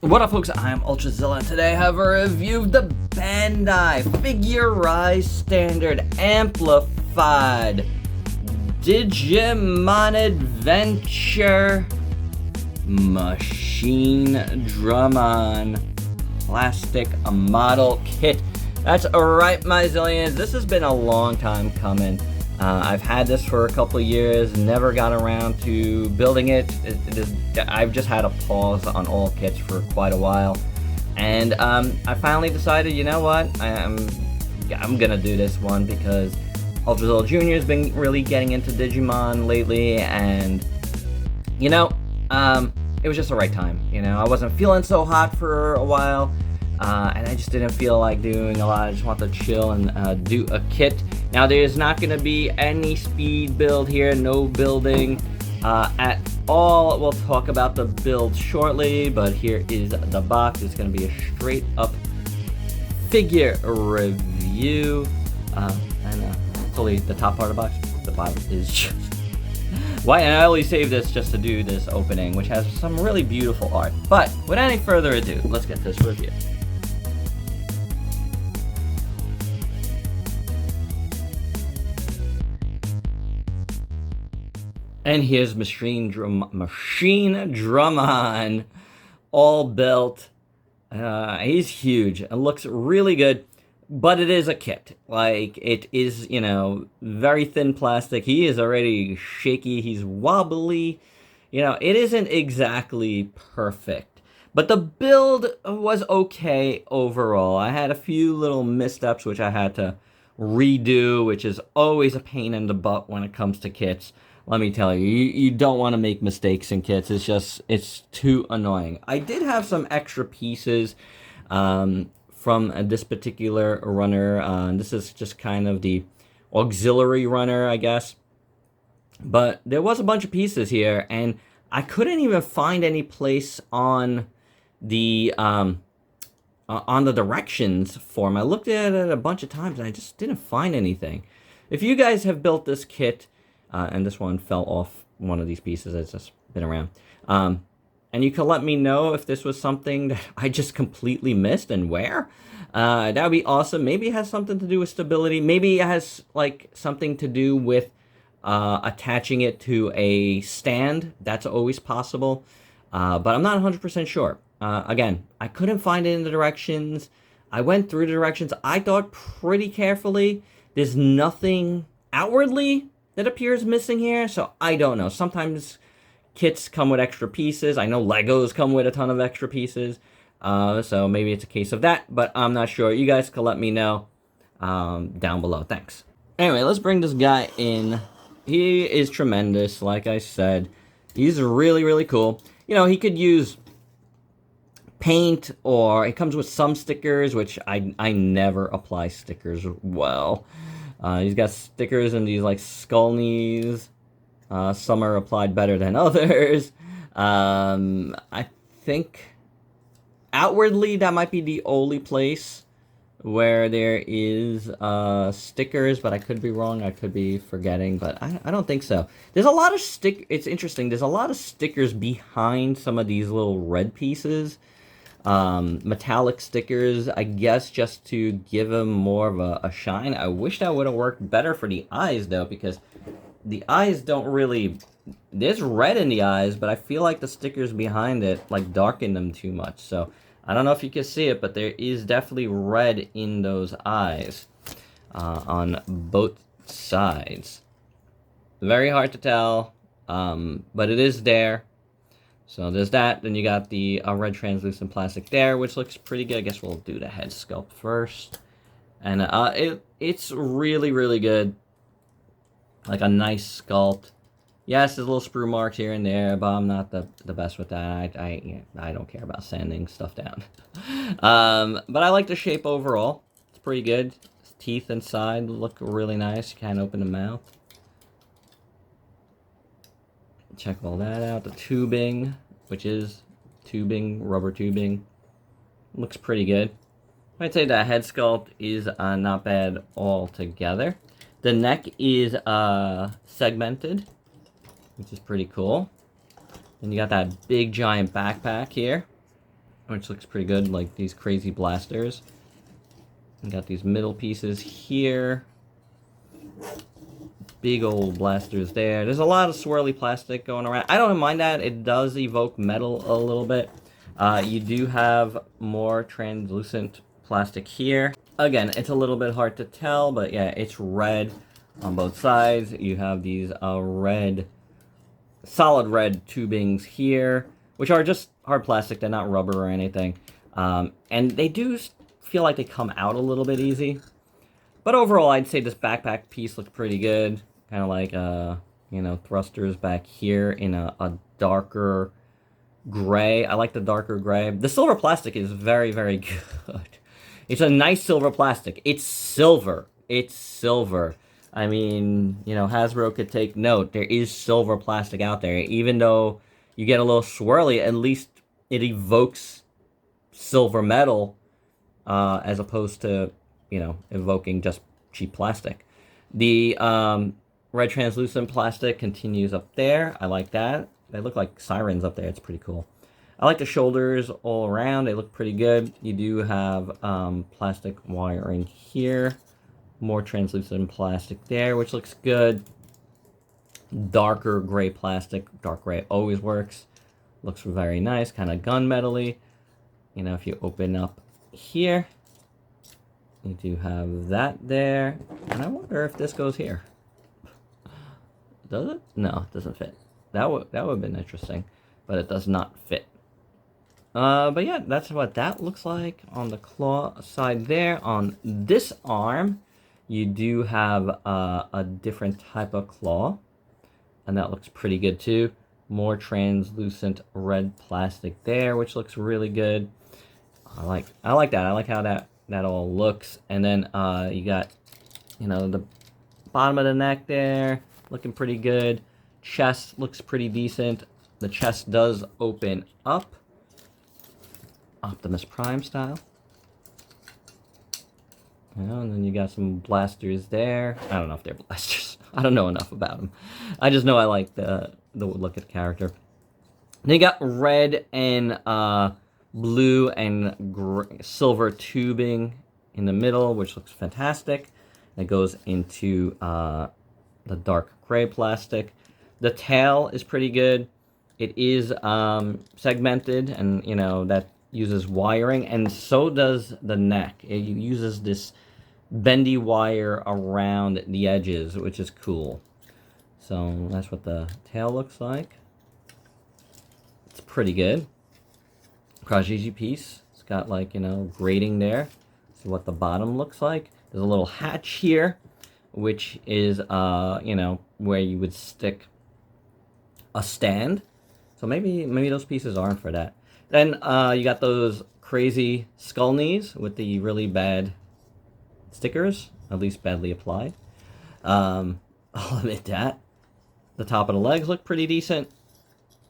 What up, folks? I'm Ultrazilla, and today I have a review of the Bandai Figurized Standard Amplified Digimon Adventure Machine Dramon Plastic Model Kit. That's right, my zillions. This has been a long time coming. I've had this for a couple of years, never got around to building it. I've just had a pause on all kits for quite a while. And I finally decided, you know what, I'm gonna do this one because Ultrazilla Jr. has been really getting into Digimon lately, and you know, it was just the right time. You know, I wasn't feeling so hot for a while, and I just didn't feel like doing a lot. I just want to chill and do a kit. Now, there's not going to be any speed build here, no building at all. We'll talk about the build shortly, but here is the box. It's going to be a straight up figure review. And it's only the top part of the box. The bottom is just... Why? And I only saved this just to do this opening, which has some really beautiful art. But without any further ado, let's get this review. And here's Machine Dramon, all built. He's huge. It looks really good, but it is a kit. Like, it is, you know, very thin plastic. He is already shaky. He's wobbly. You know, it isn't exactly perfect. But the build was okay overall. I had a few little missteps which I had to redo, which is always a pain in the butt when it comes to kits. Let me tell you, you don't want to make mistakes in kits. It's too annoying. I did have some extra pieces from this particular runner. This is just kind of the auxiliary runner, I guess. But there was a bunch of pieces here, and I couldn't even find any place on the directions form. I looked at it a bunch of times, and I just didn't find anything. If you guys have built this kit, and this one fell off one of these pieces that's just been around. And you can let me know if this was something that I just completely missed and where. That would be awesome. Maybe it has something to do with stability. Maybe it has like something to do with attaching it to a stand. That's always possible. But I'm not 100% sure. Again, I couldn't find it in the directions. I went through the directions. I thought pretty carefully. There's nothing outwardly that appears missing here, so I don't know. Sometimes kits come with extra pieces. I know Legos come with a ton of extra pieces, so maybe it's a case of that, but I'm not sure. You guys can let me know down below. Thanks. Anyway, let's bring this guy in. He is tremendous, like I said. He's really, really cool. You know, he could use paint, or it comes with some stickers, which I never apply stickers well. He's got stickers in these like skull knees. Some are applied better than others. I think outwardly that might be the only place where there is stickers, but I could be wrong. I could be forgetting, but I don't think so. There's a lot of It's interesting. There's a lot of stickers behind some of these little red pieces. Metallic stickers, I guess, just to give them more of a shine. I wish that would have worked better for the eyes, though, because the eyes don't really... There's red in the eyes, but I feel like the stickers behind it, like, darken them too much. So, I don't know if you can see it, but there is definitely red in those eyes on both sides. Very hard to tell, but it is there. So there's that. Then you got the red translucent plastic there, which looks pretty good. I guess we'll do the head sculpt first. And it's really, really good. Like a nice sculpt. Yes, there's little sprue marks here and there, but I'm not the best with that. I don't care about sanding stuff down. But I like the shape overall. It's pretty good. His teeth inside look really nice. You can't open the mouth. Check all that out. The tubing, which is tubing, rubber tubing, looks pretty good. I'd say the head sculpt is not bad altogether. The neck is segmented, which is pretty cool. And you got that big giant backpack here. which looks pretty good, like these crazy blasters. We got these middle pieces here. Big old blasters there. There's a lot of swirly plastic going around. I don't mind that. It does evoke metal a little bit. You do have more translucent plastic here. Again, it's a little bit hard to tell, but yeah, it's red on both sides. You have these red, solid red tubings here, which are just hard plastic. They're not rubber or anything. And they do feel like they come out a little bit easy. But overall, I'd say this backpack piece looks pretty good. Kind of like, you know, thrusters back here in a darker gray. I like the darker gray. The silver plastic is very, very good. It's a nice silver plastic. It's silver. It's silver. I mean, you know, Hasbro could take note. There is silver plastic out there. Even though you get a little swirly, at least it evokes silver metal as opposed to, you know, evoking just cheap plastic. The red translucent plastic continues up there. I like that. They look like sirens up there. It's pretty cool. I like the shoulders all around. They look pretty good. You do have plastic wiring here. More translucent plastic there, which looks good. Darker gray plastic. Dark gray always works. Looks very nice. Kind of gunmetal-y. You know, if you open up here, you do have that there. And I wonder if this goes here. Does it? No, it doesn't fit. That would have been interesting, but it does not fit. But yeah, that's what that looks like on the claw side there. On this arm, you do have a different type of claw, and that looks pretty good too. More translucent red plastic there, which looks really good. I like that. I like how that all looks. And then you got, you know, the bottom of the neck there looking pretty good. Chest looks pretty decent. The chest does open up, Optimus Prime style. You know, and then you got some blasters there. I don't know if they're blasters. I don't know enough about them. I just know I like the look of the character. Then you got red and blue and silver tubing in the middle, which looks fantastic. It goes into the dark gray plastic. The tail is pretty good. It is segmented, and you know that uses wiring, and so does the neck. It uses this bendy wire around the edges, which is cool. So that's what the tail looks like. It's pretty good. Krajiji piece. It's got like, you know, grating there. See what the bottom looks like. There's a little hatch here, which is you know, where you would stick a stand. So maybe those pieces aren't for that. Then you got those crazy skull knees with the really bad stickers, at least badly applied. I'll admit that. The top of the legs look pretty decent.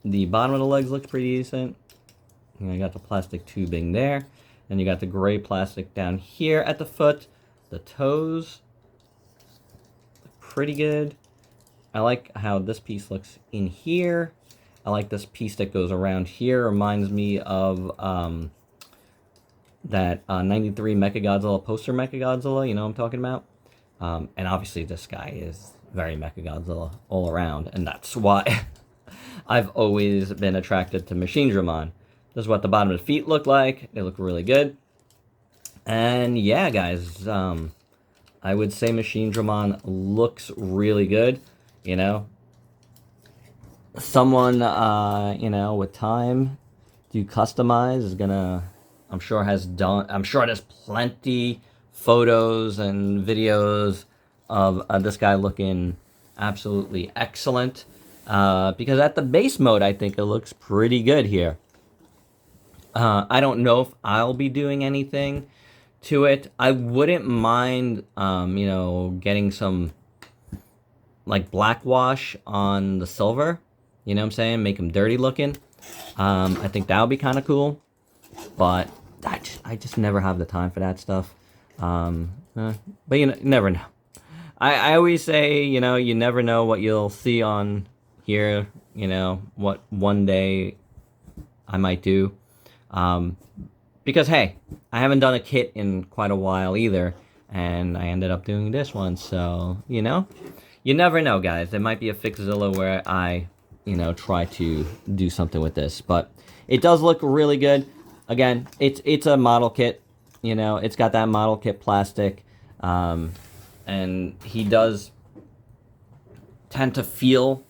The bottom of the legs looks pretty decent. You got the plastic tubing there. And you got the gray plastic down here at the foot. The toes look pretty good. I like how this piece looks in here. I like this piece that goes around here. Reminds me of that 93 Mechagodzilla poster Mechagodzilla. You know what I'm talking about? And obviously this guy is very Mechagodzilla all around. And that's why I've always been attracted to Machine Dramon. This is what the bottom of the feet look like. They look really good. And yeah, guys, I would say Machine Dramon looks really good. You know, someone, you know, with time to customize is gonna, I'm sure there's plenty photos and videos of this guy looking absolutely excellent. Because at the base mode, I think it looks pretty good here. I don't know if I'll be doing anything to it. I wouldn't mind, you know, getting some like black wash on the silver. You know what I'm saying? Make them dirty looking. I think that would be kind of cool. But I just never have the time for that stuff. But you never know. I always say, you know, you never know what you'll see on here. You know, what one day I might do. Because, hey, I haven't done a kit in quite a while either, and I ended up doing this one, so, you know? You never know, guys. There might be a Fixzilla where I, you know, try to do something with this, but it does look really good. Again, it's a model kit, you know? It's got that model kit plastic, and he does tend to feel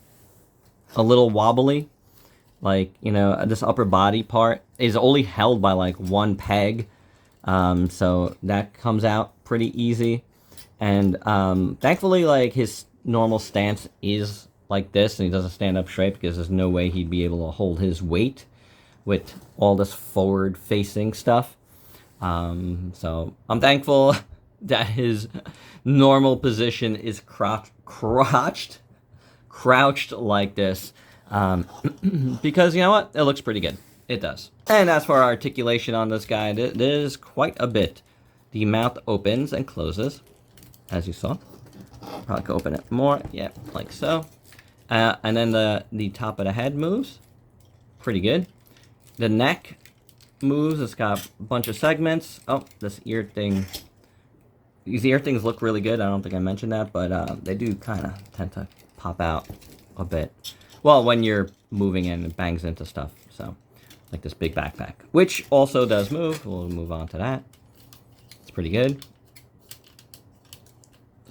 a little wobbly. Like, you know, this upper body part is only held by like one peg. So that comes out pretty easy. And thankfully, like, his normal stance is like this, and he doesn't stand up straight because there's no way he'd be able to hold his weight with all this forward facing stuff. So I'm thankful that his normal position is crouched like this. Because, you know what? It looks pretty good. It does. And as for articulation on this guy, it is quite a bit. The mouth opens and closes, as you saw. Probably could open it more. Yeah, like so. And then the top of the head moves. Pretty good. The neck moves. It's got a bunch of segments. Oh, this ear thing. These ear things look really good. I don't think I mentioned that, but they do kind of tend to pop out a bit. Well, when you're moving and it bangs into stuff. So, like this big backpack. Which also does move. We'll move on to that. It's pretty good.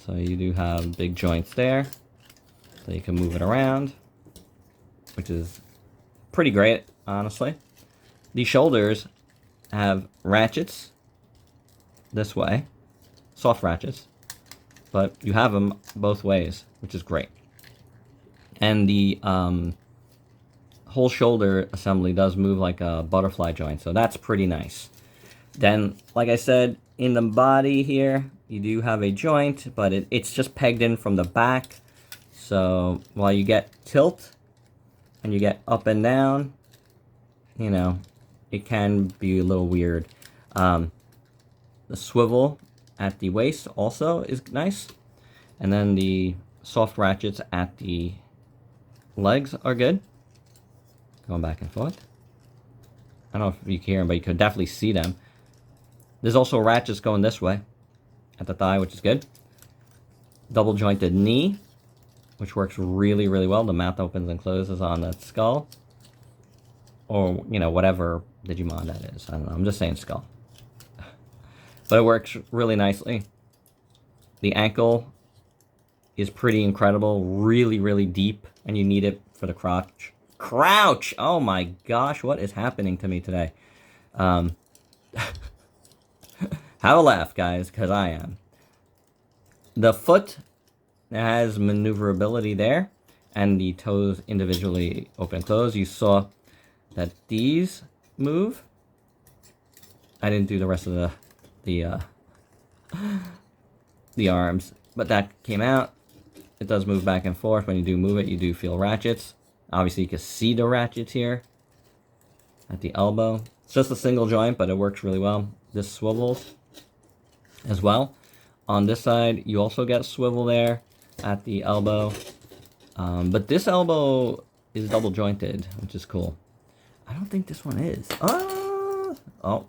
So you do have big joints there. So you can move it around. Which is pretty great, honestly. The shoulders have ratchets. This way. Soft ratchets. But you have them both ways, which is great. And the whole shoulder assembly does move like a butterfly joint, so that's pretty nice. Then, like I said, in the body here, you do have a joint, but it's just pegged in from the back. So while you get tilt and you get up and down, you know, it can be a little weird. The swivel at the waist also is nice. And then the soft ratchets at the legs are good. Going back and forth. I don't know if you can hear them, but you could definitely see them. There's also ratchets going this way at the thigh, which is good. Double jointed knee, which works really, really well. The mouth opens and closes on that skull. Or, you know, whatever Digimon that is. I don't know. I'm just saying skull. But it works really nicely. The ankle is pretty incredible. Really, really deep. And you need it for the crotch. Crouch! Oh my gosh, what is happening to me today? Have a laugh, guys, because I am. The foot has maneuverability there. And the toes individually open and close. You saw that these move. I didn't do the rest of the arms, but that came out. It does move back and forth. When you do move it, you do feel ratchets. Obviously, you can see the ratchets here at the elbow. It's just a single joint, but it works really well. This swivels as well. On this side, you also get swivel there at the elbow. But this elbow is double jointed, which is cool. I don't think this one is. Oh,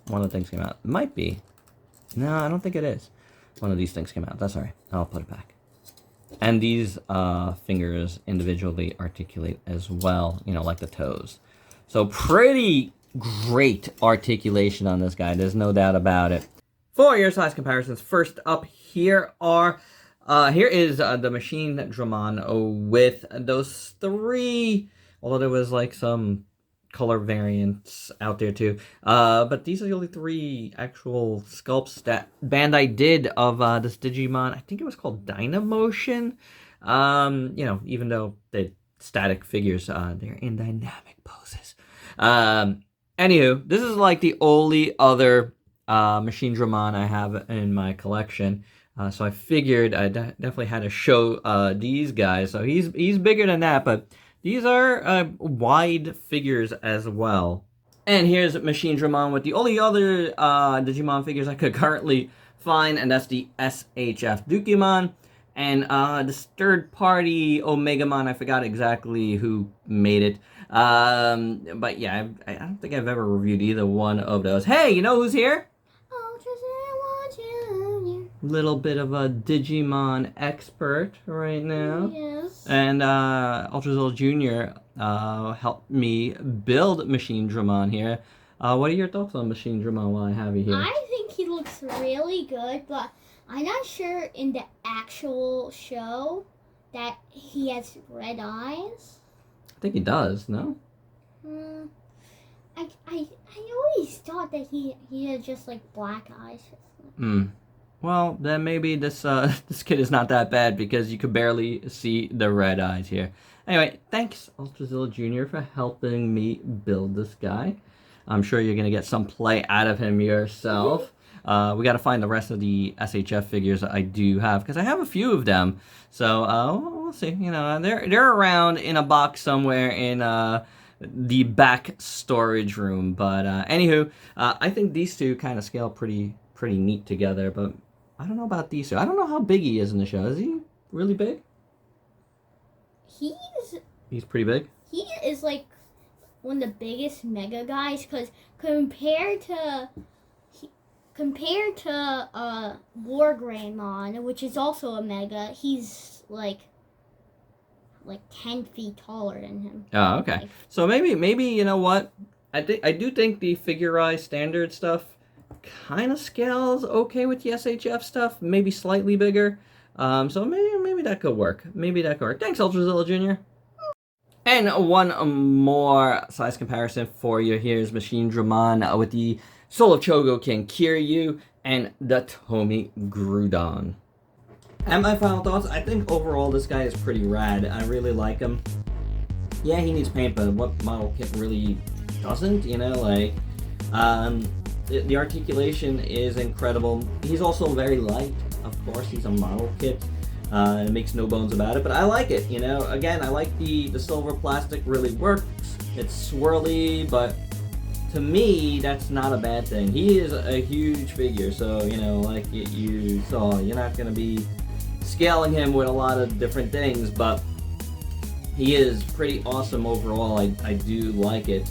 one of the things came out. It might be. No, I don't think it is. One of these things came out. That's all right. I'll put it back. And these fingers individually articulate as well, you know, like the toes. So pretty great articulation on this guy. There's no doubt about it. For your size comparisons, first up here is the Machine Dramon with those three, although there was like some color variants out there too. But these are the only three actual sculpts that Bandai did of this Digimon. I think it was called Dynamotion. You know, even though they're static figures, they're in dynamic poses. Anywho, this is like the only other Machine Dramon I have in my collection. So I figured I definitely had to show these guys. So he's bigger than that, but these are wide figures as well. And here's Machine Dramon with the only other Digimon figures I could currently find, and that's the SHF Digimon. And this third-party Omegamon, I forgot exactly who made it. But yeah, I don't think I've ever reviewed either one of those. Hey, you know who's here? Ultrazillatoys Junior. Little bit of a Digimon expert right now. Yes. And Ultrazilla Jr. Helped me build Machine Dramon here. What are your thoughts on Machine Dramon while I have you here? I think he looks really good, but I'm not sure in the actual show that he has red eyes. I think he does, no? I always thought that he had just like black eyes. Well, then maybe this this kid is not that bad because you could barely see the red eyes here. Anyway, thanks Ultrazilla Jr. for helping me build this guy. I'm sure you're gonna get some play out of him yourself. We got to find the rest of the SHF figures that I do have because I have a few of them. So we'll see. You know, they're around in a box somewhere in the back storage room. But anywho, I think these two kind of scale pretty neat together. But I don't know about these two. I don't know how big he is in the show. Is he really big? He's pretty big. He is like one of the biggest mega guys because compared to War Greymon, which is also a mega, he's like 10 feet taller than him. Oh, okay. So maybe you know what? I do think the figurized standard stuff kind of scales okay with the SHF stuff. Maybe slightly bigger. So maybe that could work. Thanks, Ultrazilla Jr. And one more size comparison for you. Here's Machine Dramon with the Soul of Chogokin Kiryu and the Tomy Groudon. And my final thoughts, I think overall this guy is pretty rad. I really like him. Yeah, he needs paint, but what model kit really doesn't, you know, like, the articulation is incredible. He's also very light, of course, he's a model kit. It makes no bones about it, but I like it, you know. Again, I like the silver plastic really works. It's swirly, but to me, that's not a bad thing. He is a huge figure, so, you know, like you saw, you're not going to be scaling him with a lot of different things, but he is pretty awesome overall. I do like it.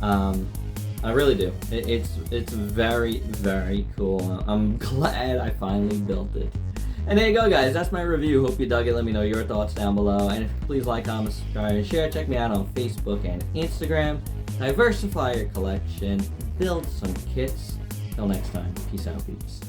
I really do. It's very, very cool. I'm glad I finally built it. And there you go, guys. That's my review. Hope you dug it. Let me know your thoughts down below. And please like, comment, subscribe, and share. Check me out on Facebook and Instagram. Diversify your collection. Build some kits. Till next time. Peace out, peeps.